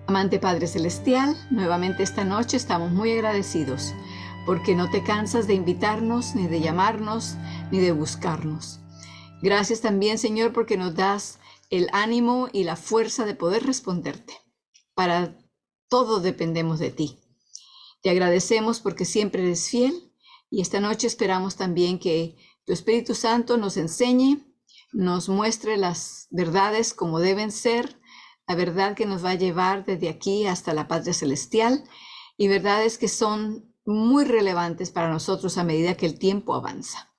Amante Padre Celestial, nuevamente esta noche estamos muy agradecidos porque no te cansas de invitarnos, ni de llamarnos, ni de buscarnos. Gracias también, Señor, porque nos das el ánimo y la fuerza de poder responderte. Para todo dependemos de ti. Te agradecemos porque siempre eres fiel y esta noche esperamos también que tu Espíritu Santo nos enseñe, nos muestre las verdades como deben ser, la verdad que nos va a llevar desde aquí hasta la patria celestial y verdades que son muy relevantes para nosotros a medida que el tiempo avanza.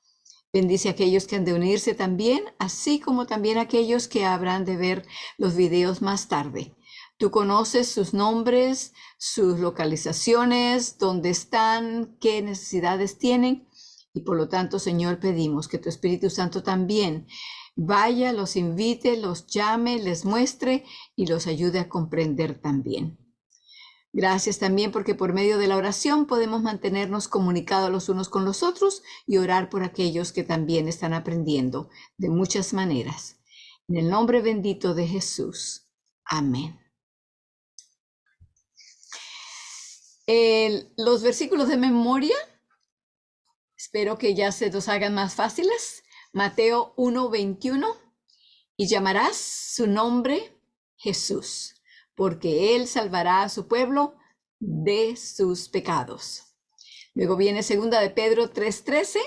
Bendice a aquellos que han de unirse también, así como también a aquellos que habrán de ver los videos más tarde. Tú conoces sus nombres, sus localizaciones, dónde están, qué necesidades tienen y por lo tanto, Señor, pedimos que tu Espíritu Santo también vaya, los invite, los llame, les muestre y los ayude a comprender también. Gracias también porque por medio de la oración podemos mantenernos comunicados los unos con los otros y orar por aquellos que también están aprendiendo de muchas maneras. En el nombre bendito de Jesús. Amén. Los versículos de memoria, espero que ya se nos hagan más fáciles. Mateo 1:21, y llamarás su nombre Jesús, porque él salvará a su pueblo de sus pecados. Luego viene 2 de Pedro 3:13,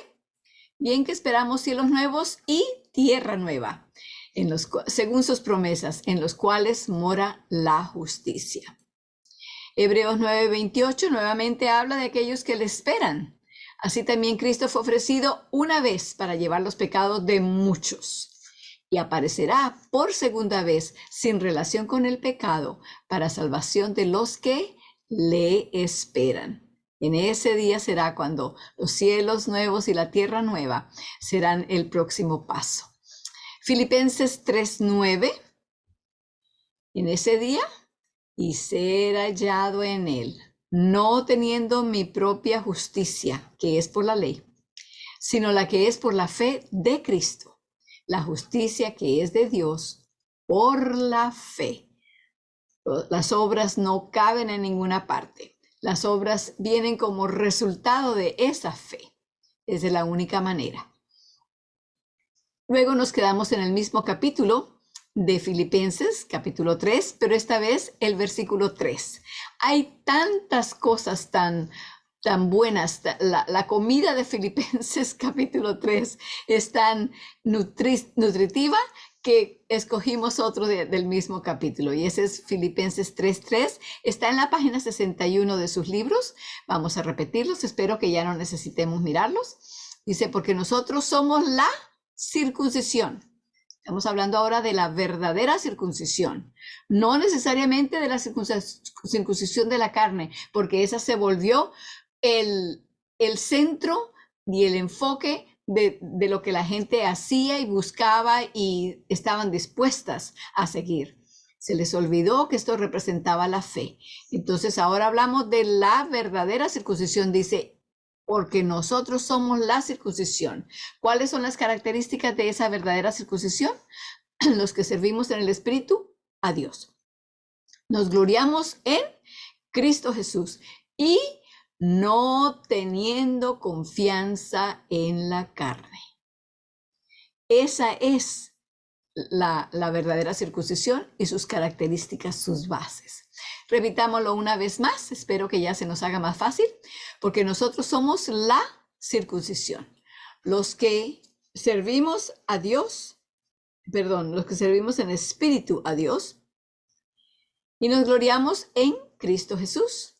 bien que esperamos cielos nuevos y tierra nueva, según sus promesas, en los cuales mora la justicia. Hebreos 9:28 nuevamente habla de aquellos que le esperan. Así también Cristo fue ofrecido una vez para llevar los pecados de muchos y aparecerá por segunda vez sin relación con el pecado para salvación de los que le esperan. En ese día será cuando los cielos nuevos y la tierra nueva serán el próximo paso. Filipenses 3:9, en ese día y ser hallado en él, no teniendo mi propia justicia, que es por la ley, sino la que es por la fe de Cristo, la justicia que es de Dios por la fe. Las obras no caben en ninguna parte. Las obras vienen como resultado de esa fe. Es de la única manera. Luego nos quedamos en el mismo capítulo de Filipenses, capítulo 3, pero esta vez el versículo 3. Hay tantas cosas tan buenas. La comida de Filipenses, capítulo 3, es tan nutritiva que escogimos otro del mismo capítulo, y ese es Filipenses 3:3. Está en la página 61 de sus libros. Vamos a repetirlos, espero que ya no necesitemos mirarlos. Dice, porque nosotros somos la circuncisión. Estamos hablando ahora de la verdadera circuncisión, no necesariamente de la circuncisión de la carne, porque esa se volvió el centro y el enfoque de lo que la gente hacía y buscaba y estaban dispuestas a seguir. Se les olvidó que esto representaba la fe. Entonces ahora hablamos de la verdadera circuncisión. Dice, porque nosotros somos la circuncisión. ¿Cuáles son las características de esa verdadera circuncisión? Los que servimos en el Espíritu a Dios. Nos gloriamos en Cristo Jesús y no teniendo confianza en la carne. Esa es la verdadera circuncisión y sus características, sus bases. Repitámoslo una vez más, espero que ya se nos haga más fácil, porque nosotros somos la circuncisión. Los que servimos a Dios, los que servimos en espíritu a Dios, y nos gloriamos en Cristo Jesús,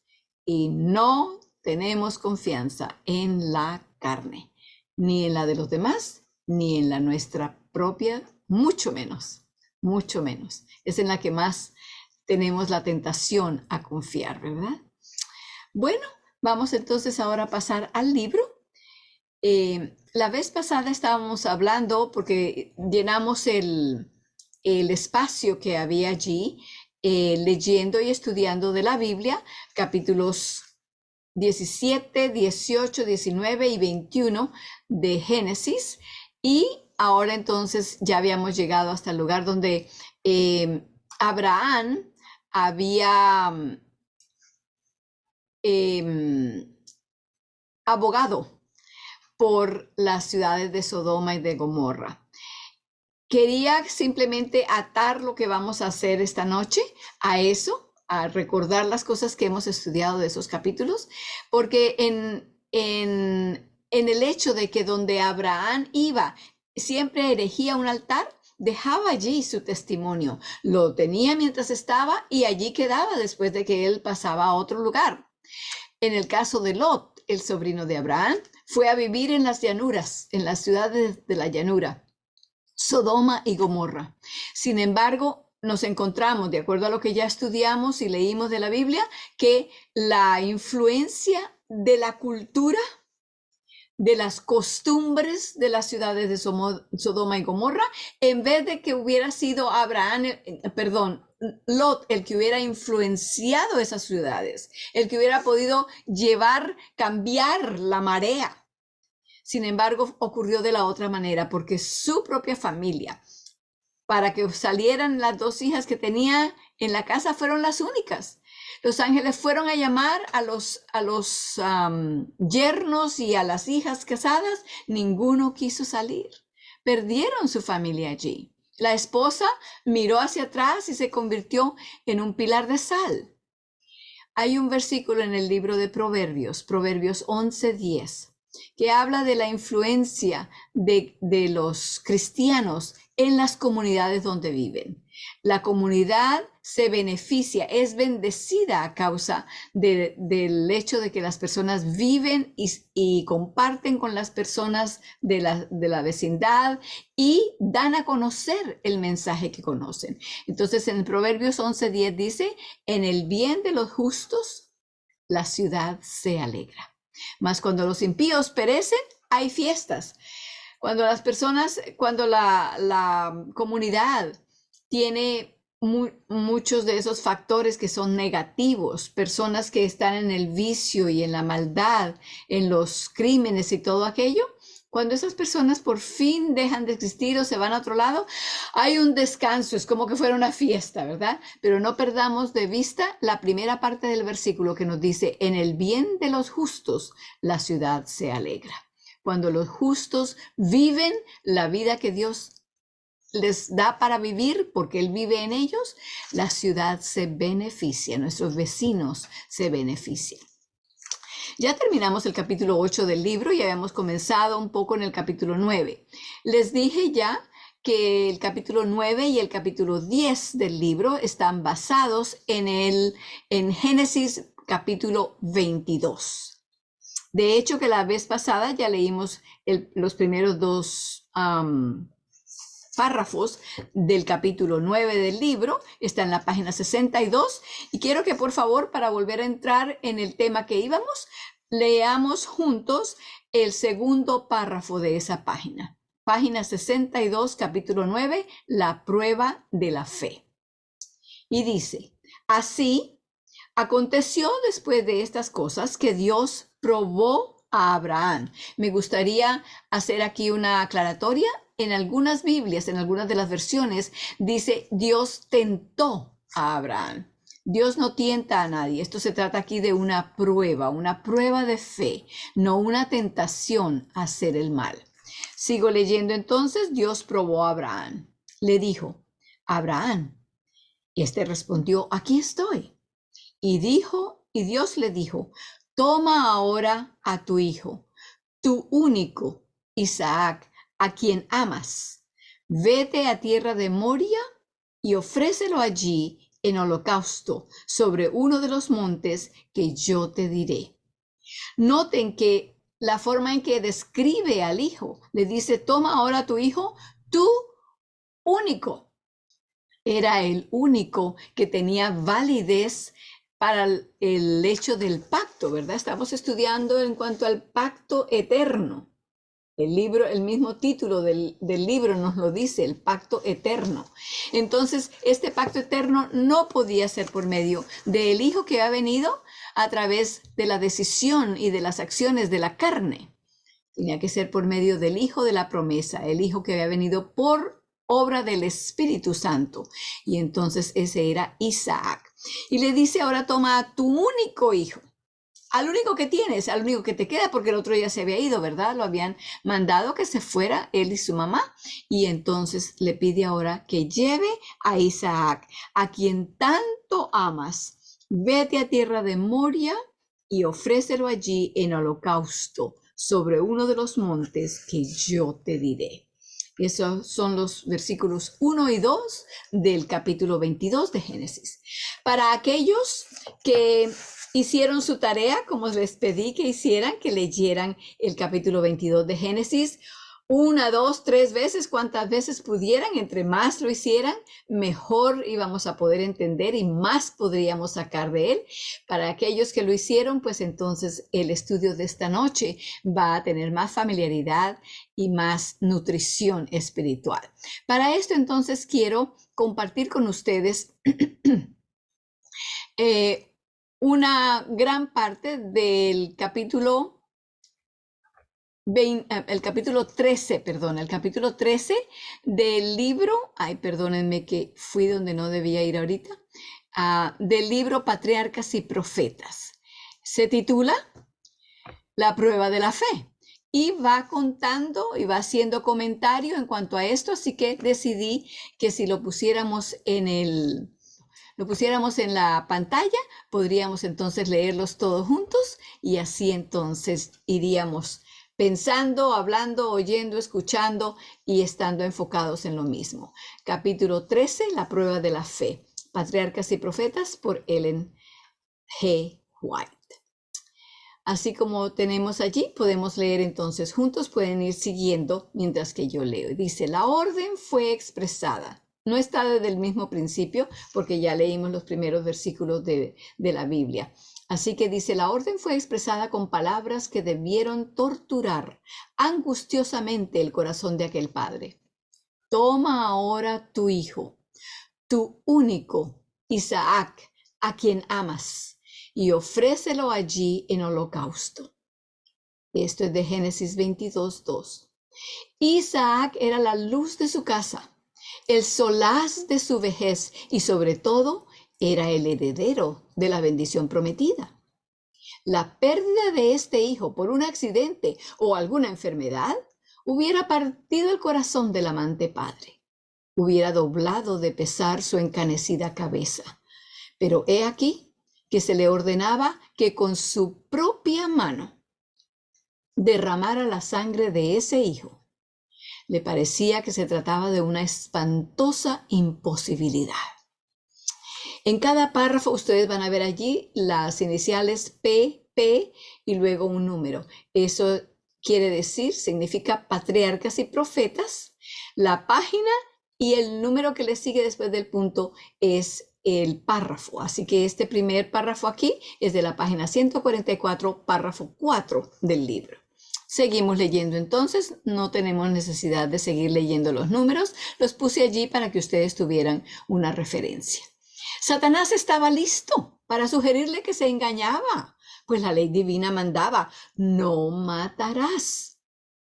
y no tenemos confianza en la carne, ni en la de los demás, ni en la nuestra propia, mucho menos, mucho menos. Es en la que más tenemos la tentación a confiar, ¿verdad? Bueno, vamos entonces ahora a pasar al libro. La vez pasada estábamos hablando, porque llenamos el espacio que había allí, leyendo y estudiando de la Biblia, capítulos 17, 18, 19 y 21 de Génesis, y ahora entonces ya habíamos llegado hasta el lugar donde Abraham había abogado por las ciudades de Sodoma y de Gomorra. Quería simplemente atar lo que vamos a hacer esta noche a eso, a recordar las cosas que hemos estudiado de esos capítulos, porque en el hecho de que donde Abraham iba, siempre erigía un altar, dejaba allí su testimonio, lo tenía mientras estaba y allí quedaba después de que él pasaba a otro lugar. En el caso de Lot, el sobrino de Abraham, fue a vivir en las llanuras, en las ciudades de la llanura, Sodoma y Gomorra. Sin embargo, nos encontramos, de acuerdo a lo que ya estudiamos y leímos de la Biblia, que la influencia de la cultura, de las costumbres de las ciudades de Sodoma y Gomorra, en vez de que hubiera sido Lot el que hubiera influenciado esas ciudades, el que hubiera podido cambiar la marea. Sin embargo, ocurrió de la otra manera, porque su propia familia, para que salieran las dos hijas que tenía en la casa, fueron las únicas. Los ángeles fueron a llamar a los yernos y a las hijas casadas. Ninguno quiso salir. Perdieron su familia allí. La esposa miró hacia atrás y se convirtió en un pilar de sal. Hay un versículo en el libro de Proverbios, Proverbios 11:10, que habla de la influencia de los cristianos en las comunidades donde viven. La comunidad se beneficia, es bendecida a causa del hecho de que las personas viven y comparten con las personas de la vecindad y dan a conocer el mensaje que conocen. Entonces en Proverbios 11:10 dice, en el bien de los justos, la ciudad se alegra. Mas cuando los impíos perecen, hay fiestas. Cuando la comunidad tiene muchos de esos factores que son negativos, personas que están en el vicio y en la maldad, en los crímenes y todo aquello, cuando esas personas por fin dejan de existir o se van a otro lado, hay un descanso, es como que fuera una fiesta, ¿verdad? Pero no perdamos de vista la primera parte del versículo que nos dice, en el bien de los justos, la ciudad se alegra. Cuando los justos viven la vida que Dios les da para vivir, porque Él vive en ellos, la ciudad se beneficia, nuestros vecinos se benefician. Ya terminamos el capítulo 8 del libro y habíamos comenzado un poco en el capítulo 9. Les dije ya que el capítulo 9 y el capítulo 10 del libro están basados en Génesis capítulo 22. De hecho, que la vez pasada ya leímos los primeros dos párrafos del capítulo 9 del libro, está en la página 62, y quiero que por favor, para volver a entrar en el tema que íbamos, leamos juntos el segundo párrafo de esa página. Página 62, capítulo 9, la prueba de la fe. Y dice, así aconteció después de estas cosas que Dios probó a Abraham. Me gustaría hacer aquí una aclaratoria. En algunas Biblias, en algunas de las versiones, dice Dios tentó a Abraham. Dios no tienta a nadie. Esto se trata aquí de una prueba de fe, no una tentación a hacer el mal. Sigo leyendo entonces. Dios probó a Abraham. Le dijo, Abraham. Y este respondió, aquí estoy. Y Dios le dijo, toma ahora a tu hijo, tu único, Isaac, a quien amas. Vete a tierra de Moria y ofrécelo allí en holocausto sobre uno de los montes que yo te diré. Noten que la forma en que describe al hijo, le dice, toma ahora a tu hijo, tu único. Era el único que tenía validez para el hecho del pacto, ¿verdad? Estamos estudiando en cuanto al pacto eterno. El mismo título del libro nos lo dice, el pacto eterno. Entonces, este pacto eterno no podía ser por medio del hijo que ha venido a través de la decisión y de las acciones de la carne. Tenía que ser por medio del hijo de la promesa, el hijo que había venido por obra del Espíritu Santo. Y entonces ese era Isaac. Y le dice, ahora toma a tu único hijo, al único que tienes, al único que te queda, porque el otro ya se había ido, ¿verdad? Lo habían mandado que se fuera él y su mamá. Y entonces le pide ahora que lleve a Isaac, a quien tanto amas. Vete a tierra de Moria y ofrécelo allí en holocausto sobre uno de los montes que yo te diré. Esos son los versículos 1 y 2 del capítulo 22 de Génesis. Para aquellos que hicieron su tarea, como les pedí que hicieran, que leyeran el capítulo 22 de Génesis, 1, 2, 3 veces, cuantas veces pudieran, entre más lo hicieran, mejor íbamos a poder entender y más podríamos sacar de él. Para aquellos que lo hicieron, pues entonces el estudio de esta noche va a tener más familiaridad y más nutrición espiritual. Para esto entonces quiero compartir con ustedes una gran parte del capítulo 13 del libro, perdónenme que fui donde no debía ir ahorita, del libro Patriarcas y Profetas. Se titula La prueba de la fe y va contando y va haciendo comentario en cuanto a esto, así que decidí que si lo pusiéramos en la pantalla, podríamos entonces leerlos todos juntos y así entonces iríamos pensando, hablando, oyendo, escuchando y estando enfocados en lo mismo. Capítulo 13, La prueba de la fe. Patriarcas y Profetas por Ellen G. White. Así como tenemos allí, podemos leer entonces juntos, pueden ir siguiendo mientras que yo leo. Dice, la orden fue expresada. No está desde el mismo principio porque ya leímos los primeros versículos de la Biblia. Así que dice, la orden fue expresada con palabras que debieron torturar angustiosamente el corazón de aquel padre. Toma ahora tu hijo, tu único, Isaac, a quien amas, y ofrécelo allí en holocausto. Esto es de Génesis 22:2. Isaac era la luz de su casa, el solaz de su vejez y sobre todo era el heredero de la bendición prometida. La pérdida de este hijo por un accidente o alguna enfermedad hubiera partido el corazón del amante padre, hubiera doblado de pesar su encanecida cabeza. Pero he aquí que se le ordenaba que con su propia mano derramara la sangre de ese hijo. Le parecía que se trataba de una espantosa imposibilidad. En cada párrafo ustedes van a ver allí las iniciales P, P y luego un número. Eso quiere decir, significa patriarcas y profetas. La página y el número que le sigue después del punto es el párrafo. Así que este primer párrafo aquí es de la página 144, párrafo 4 del libro. Seguimos leyendo entonces, no tenemos necesidad de seguir leyendo los números, los puse allí para que ustedes tuvieran una referencia. Satanás estaba listo para sugerirle que se engañaba, pues la ley divina mandaba, no matarás.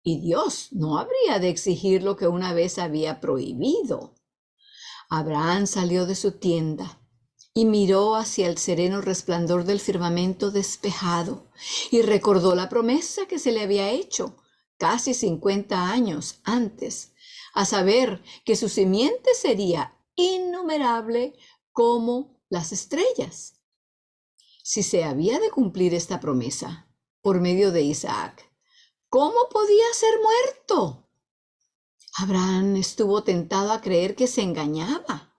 Y Dios no habría de exigir lo que una vez había prohibido. Abraham salió de su tienda y miró hacia el sereno resplandor del firmamento despejado y recordó la promesa que se le había hecho casi 50 años antes, a saber que su simiente sería innumerable como las estrellas. Si se había de cumplir esta promesa por medio de Isaac, ¿cómo podía ser muerto? Abraham estuvo tentado a creer que se engañaba.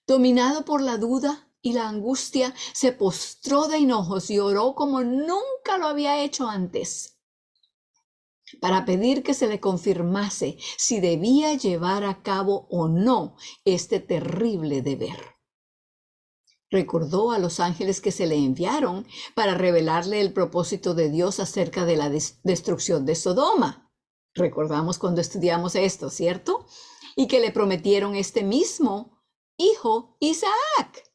Dominado por la duda y la angustia, se postró de enojos y oró como nunca lo había hecho antes, para pedir que se le confirmase si debía llevar a cabo o no este terrible deber. Recordó a los ángeles que se le enviaron para revelarle el propósito de Dios acerca de la destrucción de Sodoma. Recordamos cuando estudiamos esto, ¿cierto? Y que le prometieron este mismo hijo, Isaac.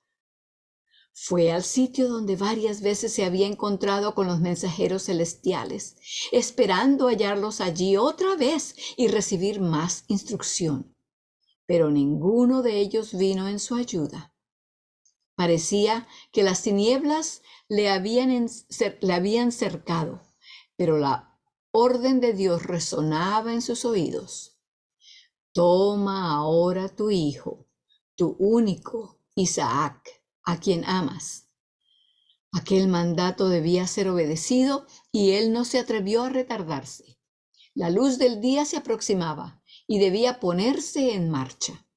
Fue al sitio donde varias veces se había encontrado con los mensajeros celestiales, esperando hallarlos allí otra vez y recibir más instrucción. pero ninguno de ellos vino en su ayuda. Parecía que las tinieblas le habían cercado, pero la orden de Dios resonaba en sus oídos. Toma ahora tu hijo, tu único, Isaac, a quien amas. Aquel mandato debía ser obedecido y él no se atrevió a retardarse. La luz del día se aproximaba y debía ponerse en marcha.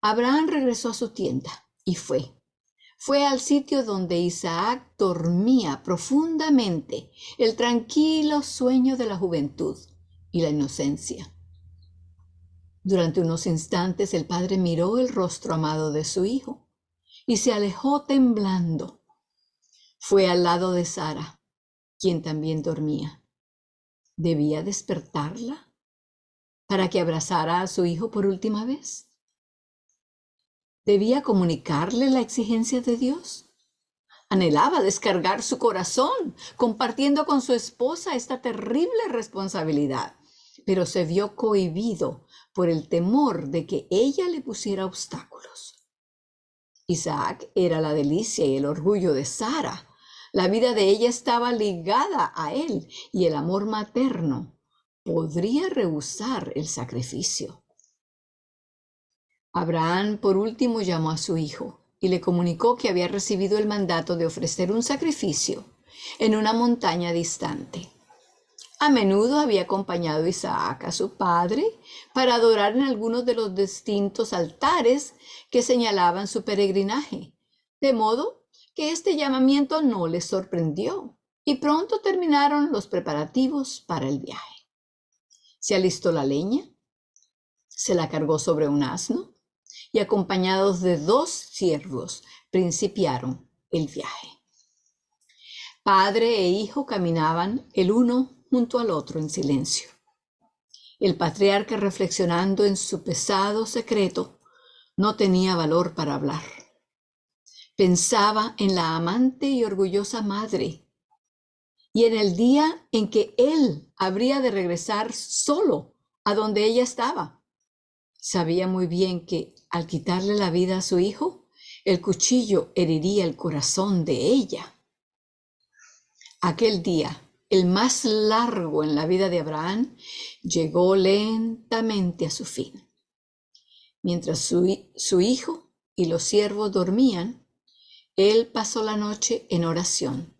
Abraham regresó a su tienda y fue al sitio donde Isaac dormía profundamente, el tranquilo sueño de la juventud y la inocencia. Durante unos instantes el padre miró el rostro amado de su hijo y se alejó temblando. Fue al lado de Sara, quien también dormía. ¿Debía despertarla para que abrazara a su hijo por última vez? ¿Debía comunicarle la exigencia de Dios? Anhelaba descargar su corazón, compartiendo con su esposa esta terrible responsabilidad, pero se vio cohibido por el temor de que ella le pusiera obstáculos. Isaac era la delicia y el orgullo de Sara. La vida de ella estaba ligada a él y el amor materno podría rehusar el sacrificio. Abraham por último llamó a su hijo y le comunicó que había recibido el mandato de ofrecer un sacrificio en una montaña distante. A menudo había acompañado Isaac a su padre para adorar en algunos de los distintos altares que señalaban su peregrinaje, de modo que este llamamiento no les sorprendió y pronto terminaron los preparativos para el viaje. Se alistó la leña, se la cargó sobre un asno y acompañados de 2 siervos principiaron el viaje. Padre e hijo caminaban el uno junto al otro en silencio. El patriarca, reflexionando en su pesado secreto, no tenía valor para hablar. Pensaba en la amante y orgullosa madre y en el día en que él habría de regresar solo a donde ella estaba. Sabía muy bien que al quitarle la vida a su hijo, el cuchillo heriría el corazón de ella. Aquel día, el más largo en la vida de Abraham, llegó lentamente a su fin. Mientras su hijo y los siervos dormían, él pasó la noche en oración,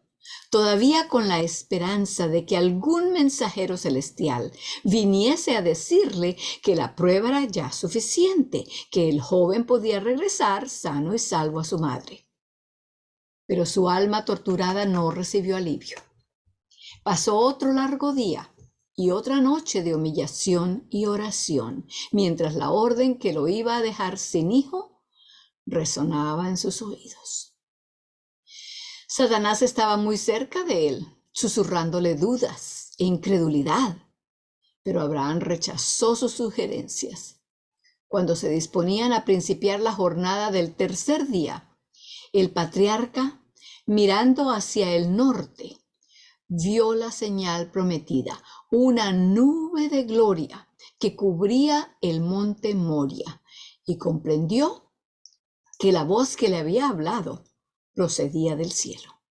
todavía con la esperanza de que algún mensajero celestial viniese a decirle que la prueba era ya suficiente, que el joven podía regresar sano y salvo a su madre. Pero su alma torturada no recibió alivio. Pasó otro largo día y otra noche de humillación y oración, mientras la orden que lo iba a dejar sin hijo resonaba en sus oídos. Satanás estaba muy cerca de él, susurrándole dudas e incredulidad, pero Abraham rechazó sus sugerencias. Cuando se disponían a principiar la jornada del tercer día, el patriarca, mirando hacia el norte, vio la señal prometida, una nube de gloria que cubría el monte Moria, y comprendió que la voz que le había hablado procedía del cielo.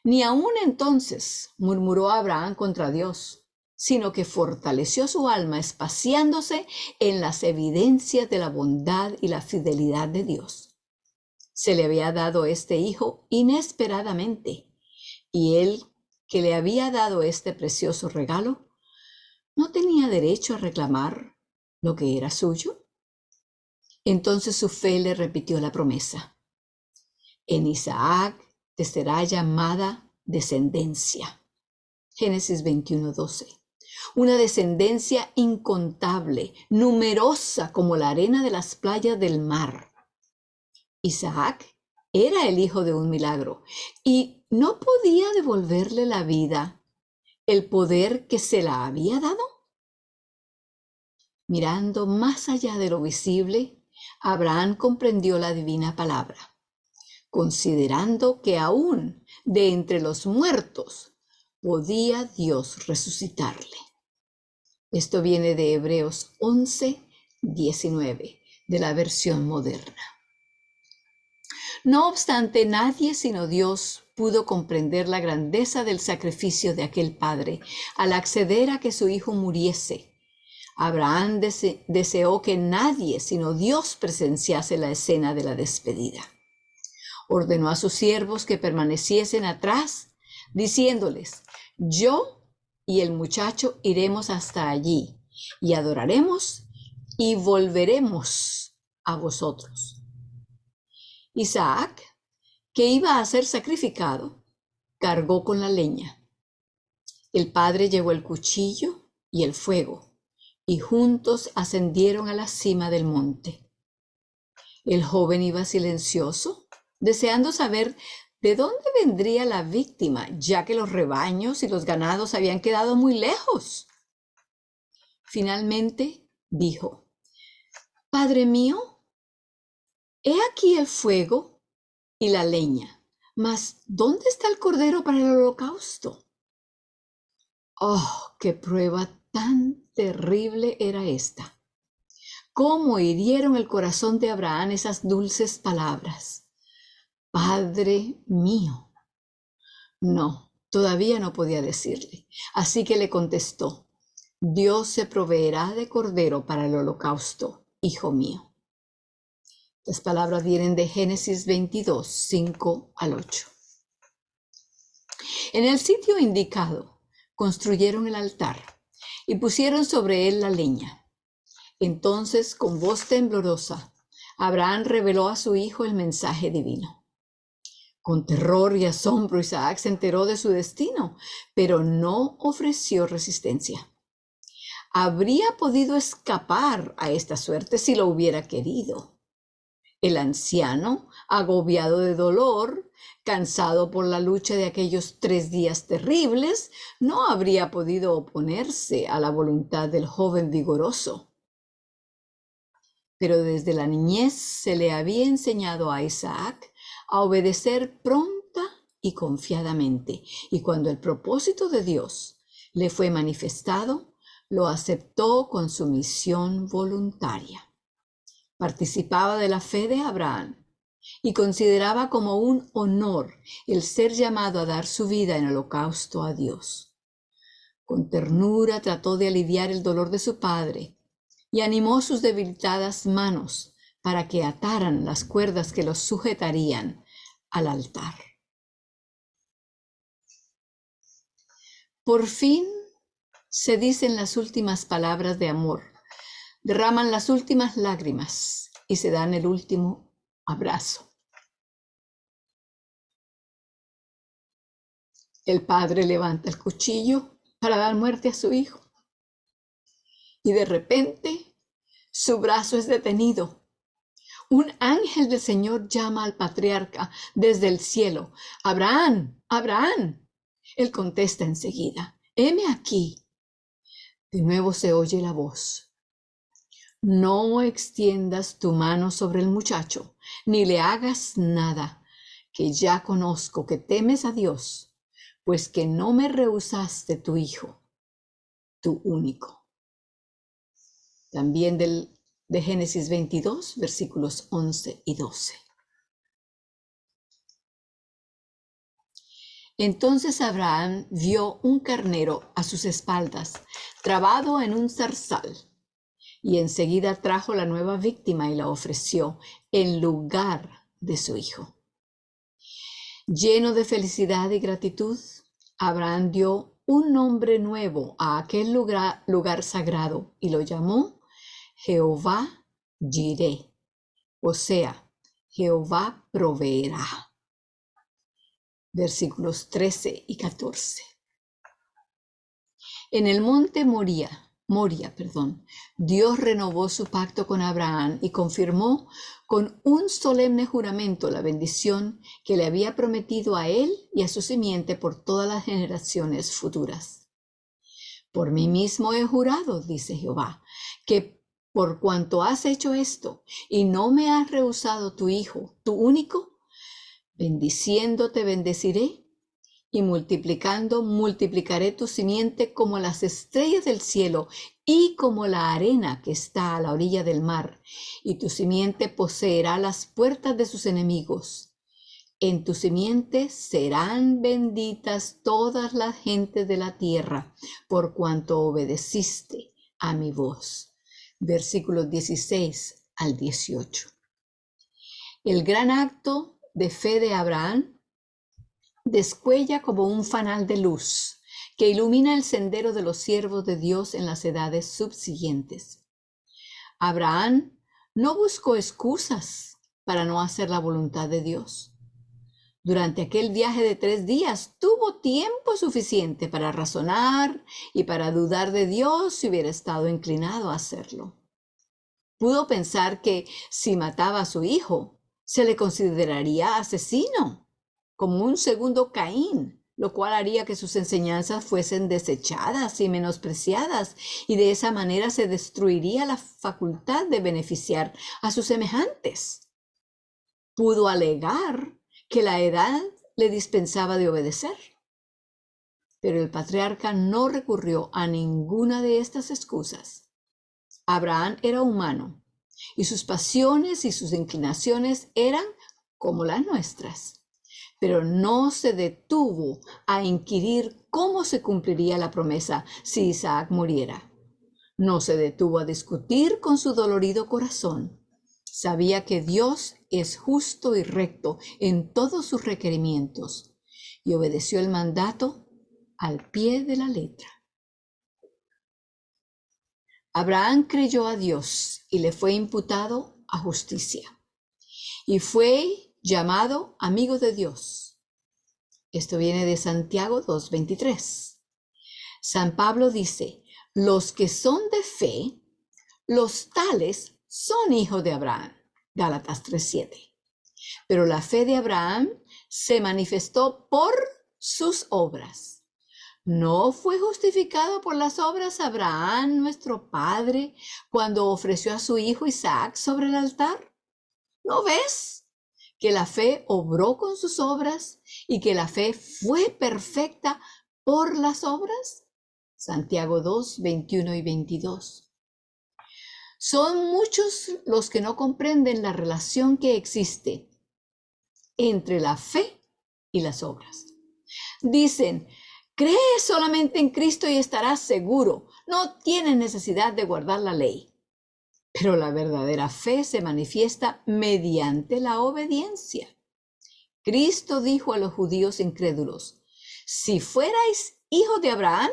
Ni aún entonces murmuró Abraham contra Dios, sino que fortaleció su alma espaciándose en las evidencias de la bondad y la fidelidad de Dios. Se le había dado este hijo inesperadamente, y él, que le había dado este precioso regalo, ¿no tenía derecho a reclamar lo que era suyo? Entonces su fe le repitió la promesa: en Isaac te será llamada descendencia. Génesis 21:12. Una descendencia incontable, numerosa como la arena de las playas del mar. Isaac era el hijo de un milagro y no podía devolverle la vida, el poder que se la había dado. Mirando más allá de lo visible, Abraham comprendió la divina palabra, considerando que aún de entre los muertos podía Dios resucitarle. Esto viene de Hebreos 11:19, de la versión moderna. No obstante, nadie sino Dios pudo comprender la grandeza del sacrificio de aquel padre al acceder a que su hijo muriese. Abraham deseó que nadie sino Dios presenciase la escena de la despedida. Ordenó a sus siervos que permaneciesen atrás, diciéndoles: yo y el muchacho iremos hasta allí y adoraremos y volveremos a vosotros. Isaac, que iba a ser sacrificado, cargó con la leña. El padre llevó el cuchillo y el fuego, y juntos ascendieron a la cima del monte. El joven iba silencioso, deseando saber de dónde vendría la víctima, ya que los rebaños y los ganados habían quedado muy lejos. Finalmente dijo: Padre mío, he aquí el fuego y la leña, mas ¿dónde está el cordero para el holocausto? Oh, qué prueba tan terrible era esta. Cómo hirieron el corazón de Abraham esas dulces palabras: Padre mío. No, todavía no podía decirle. Así que le contestó: Dios se proveerá de cordero para el holocausto, hijo mío. Las palabras vienen de Génesis 22, 5 al 8. En el sitio indicado, construyeron el altar y pusieron sobre él la leña. Entonces, con voz temblorosa, Abraham reveló a su hijo el mensaje divino. Con terror y asombro, Isaac se enteró de su destino, pero no ofreció resistencia. Habría podido escapar a esta suerte si lo hubiera querido. El anciano, agobiado de dolor, cansado por la lucha de aquellos 3 días terribles, no habría podido oponerse a la voluntad del joven vigoroso. Pero desde la niñez se le había enseñado a Isaac a obedecer pronta y confiadamente, y cuando el propósito de Dios le fue manifestado, lo aceptó con sumisión voluntaria. Participaba de la fe de Abraham y consideraba como un honor el ser llamado a dar su vida en holocausto a Dios. Con ternura trató de aliviar el dolor de su padre y animó sus debilitadas manos para que ataran las cuerdas que los sujetarían al altar. Por fin se dicen las últimas palabras de amor, derraman las últimas lágrimas y se dan el último abrazo. El padre levanta el cuchillo para dar muerte a su hijo y de repente su brazo es detenido. Un ángel del Señor llama al patriarca desde el cielo: Abraham, Abraham. Él contesta enseguida: heme aquí. De nuevo se oye la voz: no extiendas tu mano sobre el muchacho, ni le hagas nada, que ya conozco que temes a Dios, pues que no me rehusaste tu hijo, tu único. También de Génesis 22, versículos 11 y 12. Entonces Abraham vio un carnero a sus espaldas, trabado en un zarzal, y enseguida trajo la nueva víctima y la ofreció en lugar de su hijo. Lleno de felicidad y gratitud, Abraham dio un nombre nuevo a aquel lugar sagrado y lo llamó Jehová Jireh, o sea, Jehová proveerá. Versículos 13 y 14. En el monte Moria, Dios renovó su pacto con Abraham y confirmó con un solemne juramento la bendición que le había prometido a él y a su simiente por todas las generaciones futuras. Por mí mismo he jurado, dice Jehová, que por cuanto has hecho esto y no me has rehusado tu hijo, tu único, bendiciéndote bendeciré y multiplicando, multiplicaré tu simiente como las estrellas del cielo y como la arena que está a la orilla del mar, y tu simiente poseerá las puertas de sus enemigos. En tu simiente serán benditas todas las gentes de la tierra, por cuanto obedeciste a mi voz. Versículos 16 al 18. El gran acto de fe de Abraham descuella como un fanal de luz que ilumina el sendero de los siervos de Dios en las edades subsiguientes. Abraham no buscó excusas para no hacer la voluntad de Dios. Durante aquel viaje de 3 días tuvo tiempo suficiente para razonar y para dudar de Dios si hubiera estado inclinado a hacerlo. Pudo pensar que si mataba a su hijo, se le consideraría asesino, como un segundo Caín, lo cual haría que sus enseñanzas fuesen desechadas y menospreciadas, y de esa manera se destruiría la facultad de beneficiar a sus semejantes. Pudo alegar que la edad le dispensaba de obedecer, pero el patriarca no recurrió a ninguna de estas excusas. Abraham era humano y sus pasiones y sus inclinaciones eran como las nuestras, pero no se detuvo a inquirir cómo se cumpliría la promesa si Isaac muriera. No se detuvo a discutir con su dolorido corazón. Sabía que Dios es justo y recto en todos sus requerimientos y obedeció el mandato al pie de la letra. Abraham creyó a Dios y le fue imputado a justicia y fue llamado amigo de Dios. Esto viene de Santiago 2:23. San Pablo dice: los que son de fe, los tales son hijos de Abraham. Gálatas 3:7. Pero la fe de Abraham se manifestó por sus obras. ¿No fue justificado por las obras Abraham, nuestro padre, cuando ofreció a su hijo Isaac sobre el altar? ¿No ves que la fe obró con sus obras y que la fe fue perfecta por las obras? Santiago 2:21 y 22. Son muchos los que no comprenden la relación que existe entre la fe y las obras. Dicen: cree solamente en Cristo y estarás seguro. No tienes necesidad de guardar la ley. Pero la verdadera fe se manifiesta mediante la obediencia. Cristo dijo a los judíos incrédulos: si fuerais hijos de Abraham,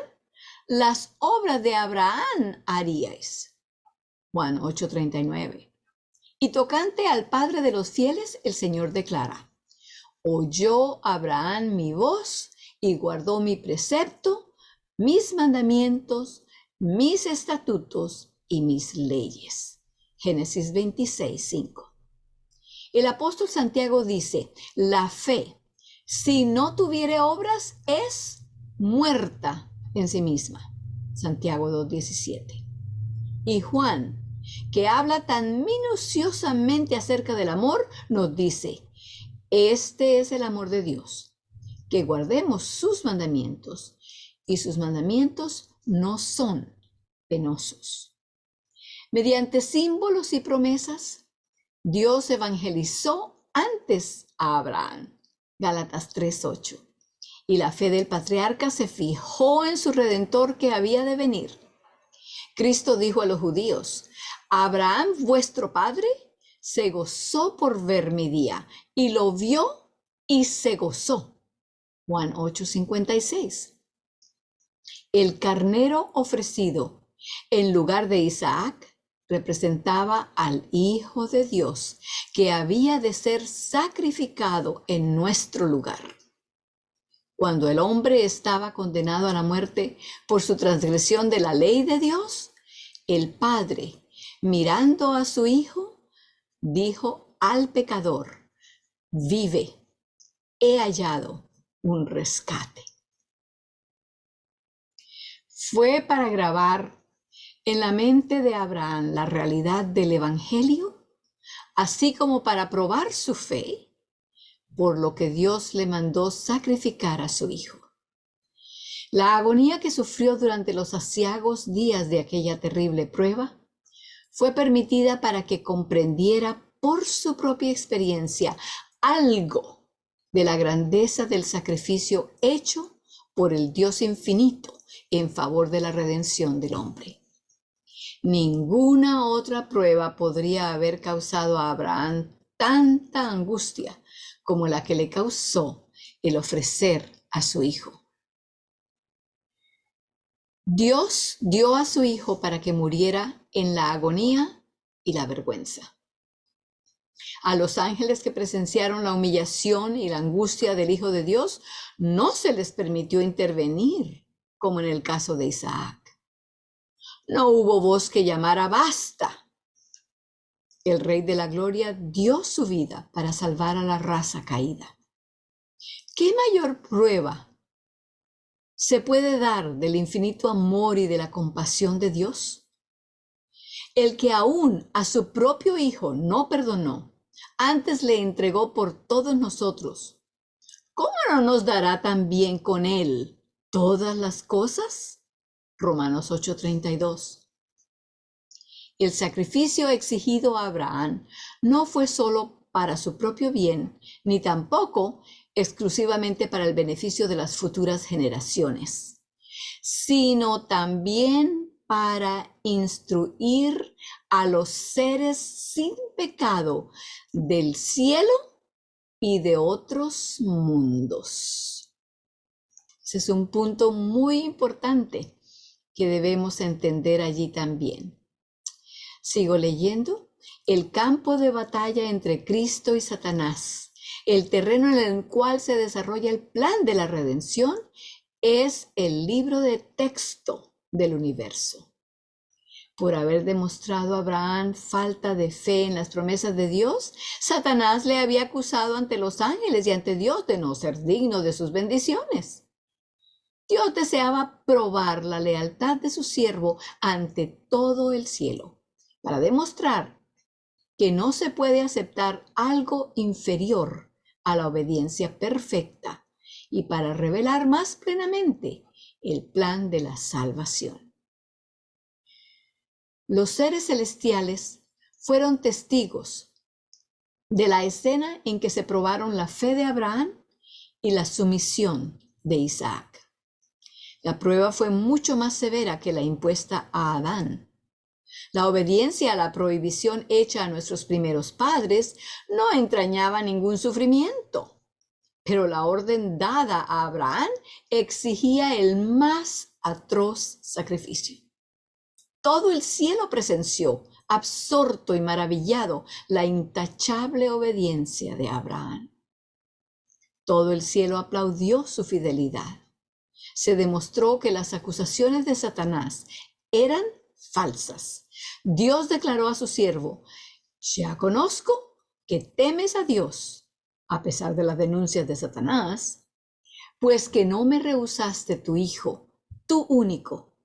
las obras de Abraham haríais. Juan 8:39. Y tocante al Padre de los fieles, el Señor declara: oyó Abraham mi voz y guardó mi precepto, mis mandamientos, mis estatutos y mis leyes. Génesis 26:5. El apóstol Santiago dice: la fe, si no tuviere obras, es muerta en sí misma. Santiago 2:17. Y Juan, que habla tan minuciosamente acerca del amor, nos dice: este es el amor de Dios, que guardemos sus mandamientos, y sus mandamientos no son penosos. Mediante símbolos y promesas, Dios evangelizó antes a Abraham. Gálatas 3:8. Y la fe del patriarca se fijó en su redentor que había de venir. Cristo dijo a los judíos: Abraham, vuestro padre, se gozó por ver mi día, y lo vio y se gozó. Juan 8:56. El carnero ofrecido en lugar de Isaac representaba al Hijo de Dios, que había de ser sacrificado en nuestro lugar. Cuando el hombre estaba condenado a la muerte por su transgresión de la ley de Dios, el Padre, mirando a su Hijo, dijo al pecador: vive, he hallado un rescate. Fue para grabar en la mente de Abraham la realidad del Evangelio, así como para probar su fe, por lo que Dios le mandó sacrificar a su hijo. La agonía que sufrió durante los aciagos días de aquella terrible prueba fue permitida para que comprendiera por su propia experiencia algo de la grandeza del sacrificio hecho por el Dios infinito en favor de la redención del hombre. Ninguna otra prueba podría haber causado a Abraham tanta angustia como la que le causó el ofrecer a su hijo. Dios dio a su hijo para que muriera en la agonía y la vergüenza. A los ángeles que presenciaron la humillación y la angustia del Hijo de Dios, no se les permitió intervenir, como en el caso de Isaac. No hubo voz que llamara basta. El Rey de la Gloria dio su vida para salvar a la raza caída. ¿Qué mayor prueba se puede dar del infinito amor y de la compasión de Dios? El que aún a su propio Hijo no perdonó, antes le entregó por todos nosotros. ¿Cómo no nos dará también con él todas las cosas? Romanos 8:32. El sacrificio exigido a Abraham no fue solo para su propio bien, ni tampoco exclusivamente para el beneficio de las futuras generaciones, sino también para instruir a los seres sin pecado del cielo y de otros mundos. Ese es un punto muy importante que debemos entender allí también. Sigo leyendo. El campo de batalla entre Cristo y Satanás, el terreno en el cual se desarrolla el plan de la redención, es el libro de texto del universo. Por haber demostrado a Abraham falta de fe en las promesas de Dios, Satanás le había acusado ante los ángeles y ante Dios de no ser digno de sus bendiciones. Dios deseaba probar la lealtad de su siervo ante todo el cielo, para demostrar que no se puede aceptar algo inferior a la obediencia perfecta y para revelar más plenamente el plan de la salvación. Los seres celestiales fueron testigos de la escena en que se probaron la fe de Abraham y la sumisión de Isaac. La prueba fue mucho más severa que la impuesta a Adán. La obediencia a la prohibición hecha a nuestros primeros padres no entrañaba ningún sufrimiento, pero la orden dada a Abraham exigía el más atroz sacrificio. Todo el cielo presenció, absorto y maravillado, la intachable obediencia de Abraham. Todo el cielo aplaudió su fidelidad. Se demostró que las acusaciones de Satanás eran falsas. Dios declaró a su siervo: ya conozco que temes a Dios, a pesar de las denuncias de Satanás, pues que no me rehusaste tu hijo, tu único.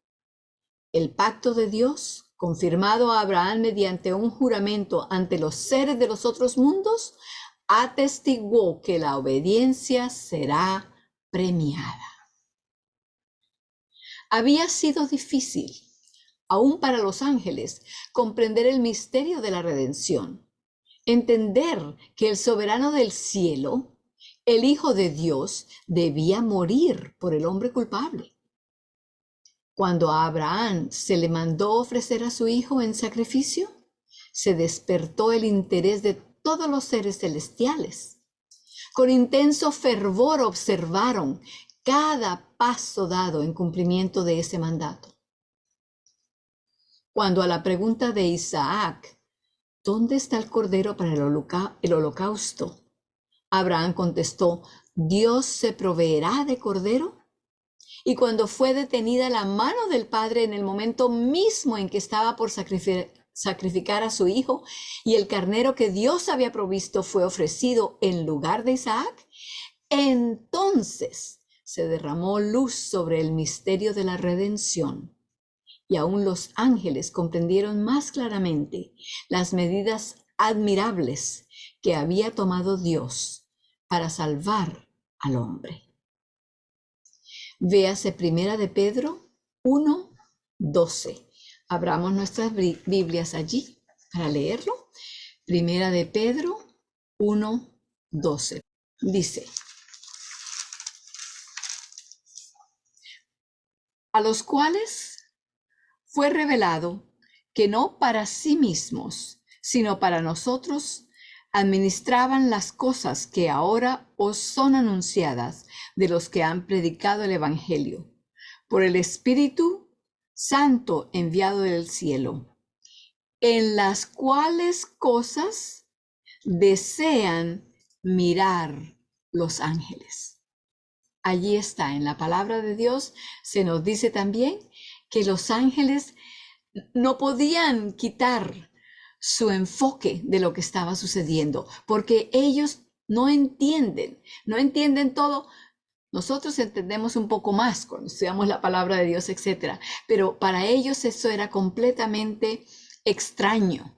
El pacto de Dios, confirmado a Abraham mediante un juramento ante los seres de los otros mundos, atestiguó que la obediencia será premiada. Había sido difícil, aún para los ángeles, comprender el misterio de la redención, entender que el soberano del cielo, el Hijo de Dios, debía morir por el hombre culpable. Cuando a Abraham se le mandó ofrecer a su hijo en sacrificio, se despertó el interés de todos los seres celestiales. Con intenso fervor observaron cada paso dado en cumplimiento de ese mandato. Cuando a la pregunta de Isaac, ¿dónde está el cordero para el holocausto?, Abraham contestó: ¿Dios se proveerá de cordero? Y cuando fue detenida la mano del padre en el momento mismo en que estaba por sacrificar a su hijo, y el carnero que Dios había provisto fue ofrecido en lugar de Isaac, entonces se derramó luz sobre el misterio de la redención. Y aún los ángeles comprendieron más claramente las medidas admirables que había tomado Dios para salvar al hombre. Véase Primera de Pedro 1:12. Abramos nuestras Biblias allí para leerlo. Primera de Pedro 1:12. Dice: a los cuales fue revelado que no para sí mismos, sino para nosotros, administraban las cosas que ahora os son anunciadas de los que han predicado el Evangelio, por el Espíritu Santo enviado del cielo, en las cuales cosas desean mirar los ángeles. Allí está, en la palabra de Dios se nos dice también que los ángeles no podían quitar su enfoque de lo que estaba sucediendo, porque ellos no entienden todo. Nosotros entendemos un poco más cuando estudiamos la palabra de Dios, etcétera, pero para ellos eso era completamente extraño.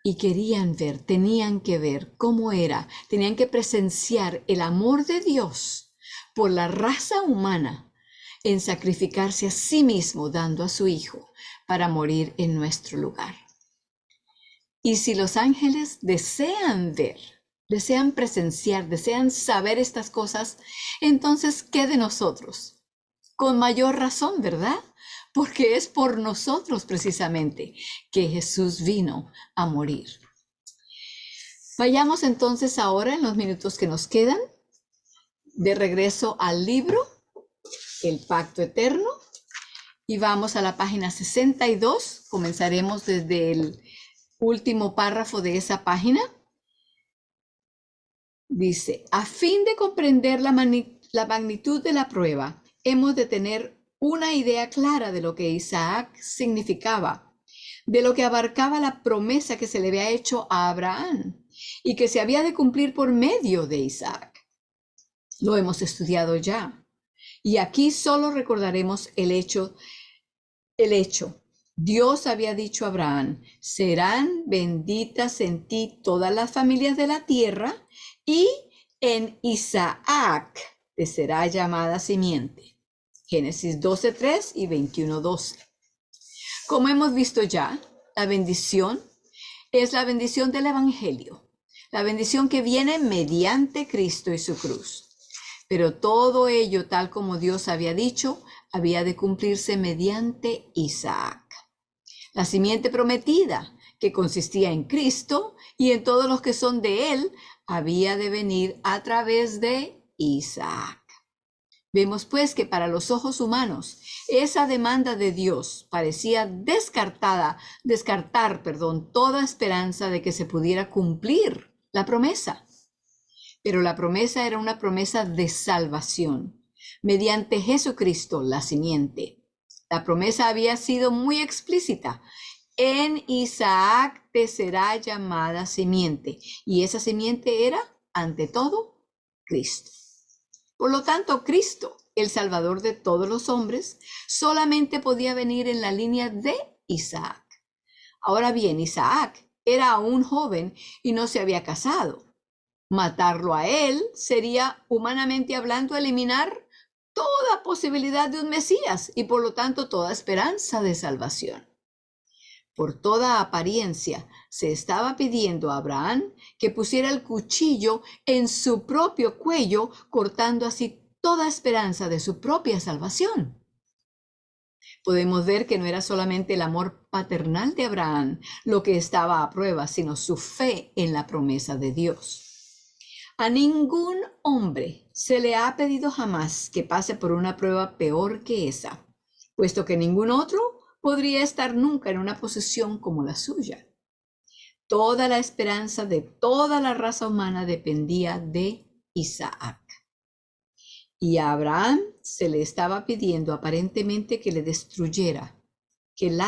Y querían ver, tenían que ver cómo era, tenían que presenciar el amor de Dios por la raza humana en sacrificarse a sí mismo, dando a su Hijo para morir en nuestro lugar. Y si los ángeles desean ver, desean presenciar, desean saber estas cosas, entonces, ¿qué de nosotros? Con mayor razón, ¿verdad? Porque es por nosotros precisamente que Jesús vino a morir. Vayamos entonces ahora, en los minutos que nos quedan, de regreso al libro, El Pacto Eterno, y vamos a la página 62. Comenzaremos desde el último párrafo de esa página. Dice: a fin de comprender la magnitud de la prueba, hemos de tener una idea clara de lo que Isaac significaba, de lo que abarcaba la promesa que se le había hecho a Abraham y que se había de cumplir por medio de Isaac. Lo hemos estudiado ya, y aquí solo recordaremos el hecho. Dios había dicho a Abraham: serán benditas en ti todas las familias de la tierra, y en Isaac te será llamada simiente. Génesis 12:3 y 21:12. Como hemos visto ya, la bendición es la bendición del Evangelio, la bendición que viene mediante Cristo y su cruz. Pero todo ello, tal como Dios había dicho, había de cumplirse mediante Isaac, la simiente prometida, que consistía en Cristo y en todos los que son de él, había de venir a través de Isaac. Vemos pues que para los ojos humanos esa demanda de Dios parecía descartar, toda esperanza de que se pudiera cumplir la promesa. Pero la promesa era una promesa de salvación mediante Jesucristo, la simiente. La promesa había sido muy explícita: en Isaac te será llamada simiente. Y esa simiente era, ante todo, Cristo. Por lo tanto, Cristo, el Salvador de todos los hombres, solamente podía venir en la línea de Isaac. Ahora bien, Isaac era aún joven y no se había casado. Matarlo a él sería, humanamente hablando, eliminar toda posibilidad de un Mesías y por lo tanto toda esperanza de salvación. Por toda apariencia, se estaba pidiendo a Abraham que pusiera el cuchillo en su propio cuello, cortando así toda esperanza de su propia salvación. Podemos ver que no era solamente el amor paternal de Abraham lo que estaba a prueba, sino su fe en la promesa de Dios. A ningún hombre se le ha pedido jamás que pase por una prueba peor que esa, puesto que ningún otro podría estar nunca en una posición como la suya. Toda la esperanza de toda la raza humana dependía de Isaac. Y a Abraham se le estaba pidiendo aparentemente que la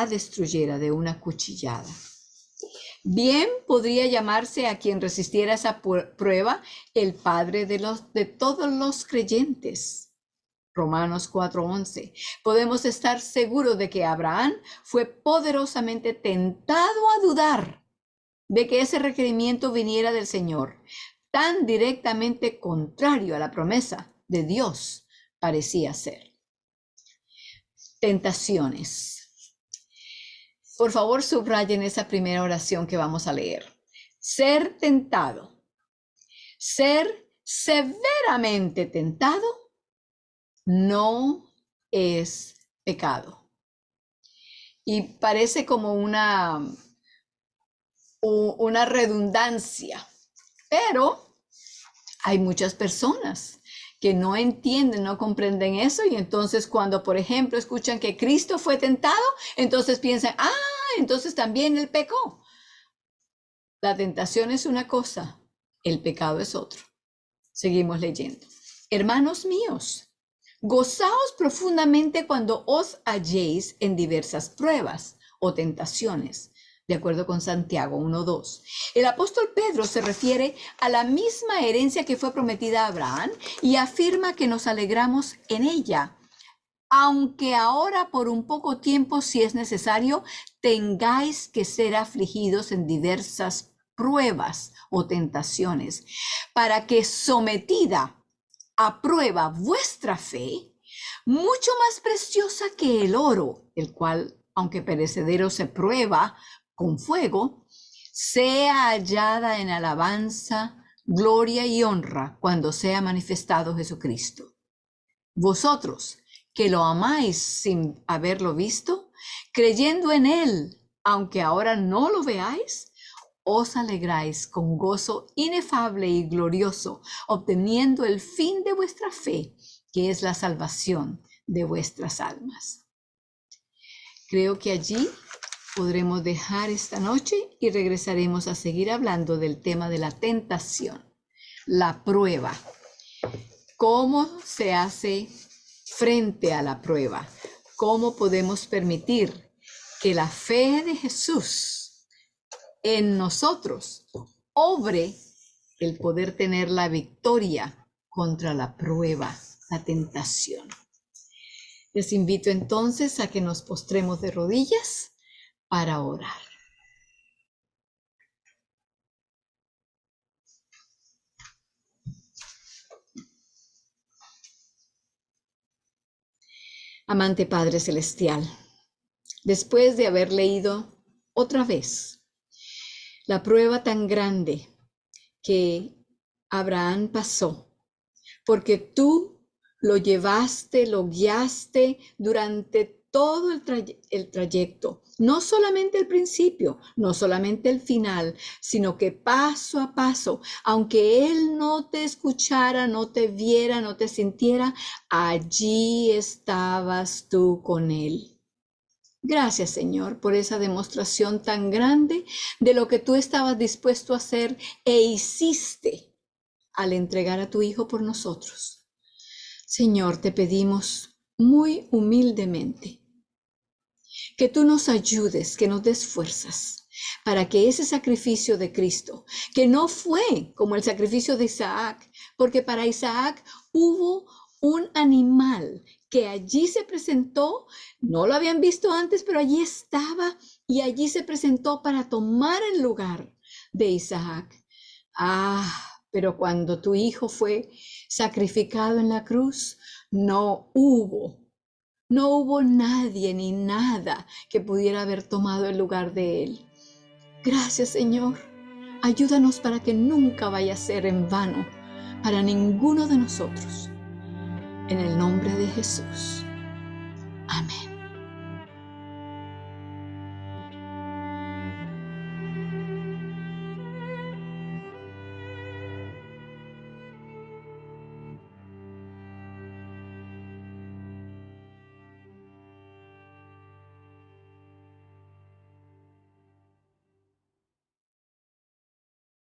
destruyera de una cuchillada. Bien podría llamarse a quien resistiera esa prueba el padre de todos los creyentes. Romanos 4:11. Podemos estar seguros de que Abraham fue poderosamente tentado a dudar de que ese requerimiento viniera del Señor, tan directamente contrario a la promesa de Dios parecía ser. Tentaciones. Por favor, subrayen esa primera oración que vamos a leer. Ser tentado. Ser severamente tentado no es pecado. Y parece como una redundancia, pero hay muchas personas que no entienden, no comprenden eso, y entonces cuando, por ejemplo, escuchan que Cristo fue tentado, entonces piensan, entonces también él pecó. La tentación es una cosa, el pecado es otro. Seguimos leyendo. Hermanos míos, gozaos profundamente cuando os halléis en diversas pruebas o tentaciones, de acuerdo con Santiago 1:2. El apóstol Pedro se refiere a la misma herencia que fue prometida a Abraham y afirma que nos alegramos en ella, aunque ahora por un poco tiempo, si es necesario, tengáis que ser afligidos en diversas pruebas o tentaciones, para que sometida a prueba vuestra fe, mucho más preciosa que el oro, el cual, aunque perecedero, se prueba con fuego, sea hallada en alabanza, gloria y honra cuando sea manifestado Jesucristo. Vosotros, que lo amáis sin haberlo visto, creyendo en él, aunque ahora no lo veáis, os alegráis con gozo inefable y glorioso, obteniendo el fin de vuestra fe, que es la salvación de vuestras almas. Creo que allí podremos dejar esta noche y regresaremos a seguir hablando del tema de la tentación, la prueba. ¿Cómo se hace frente a la prueba? ¿Cómo podemos permitir que la fe de Jesús en nosotros obre el poder tener la victoria contra la prueba, la tentación? Les invito entonces a que nos postremos de rodillas para orar. Amante Padre Celestial, después de haber leído otra vez la prueba tan grande que Abraham pasó, porque tú lo llevaste, lo guiaste durante todo el trayecto, no solamente el principio, no solamente el final, sino que paso a paso, aunque él no te escuchara, no te viera, no te sintiera, allí estabas tú con él. Gracias, Señor, por esa demostración tan grande de lo que tú estabas dispuesto a hacer e hiciste al entregar a tu Hijo por nosotros. Señor, te pedimos muy humildemente que tú nos ayudes, que nos des fuerzas para que ese sacrificio de Cristo, que no fue como el sacrificio de Isaac, porque para Isaac hubo un animal que allí se presentó, no lo habían visto antes, pero allí estaba y allí se presentó para tomar el lugar de Isaac. Pero cuando tu hijo fue sacrificado en la cruz, no hubo nadie ni nada que pudiera haber tomado el lugar de él. Gracias, Señor. Ayúdanos para que nunca vaya a ser en vano para ninguno de nosotros. En el nombre de Jesús. Amén.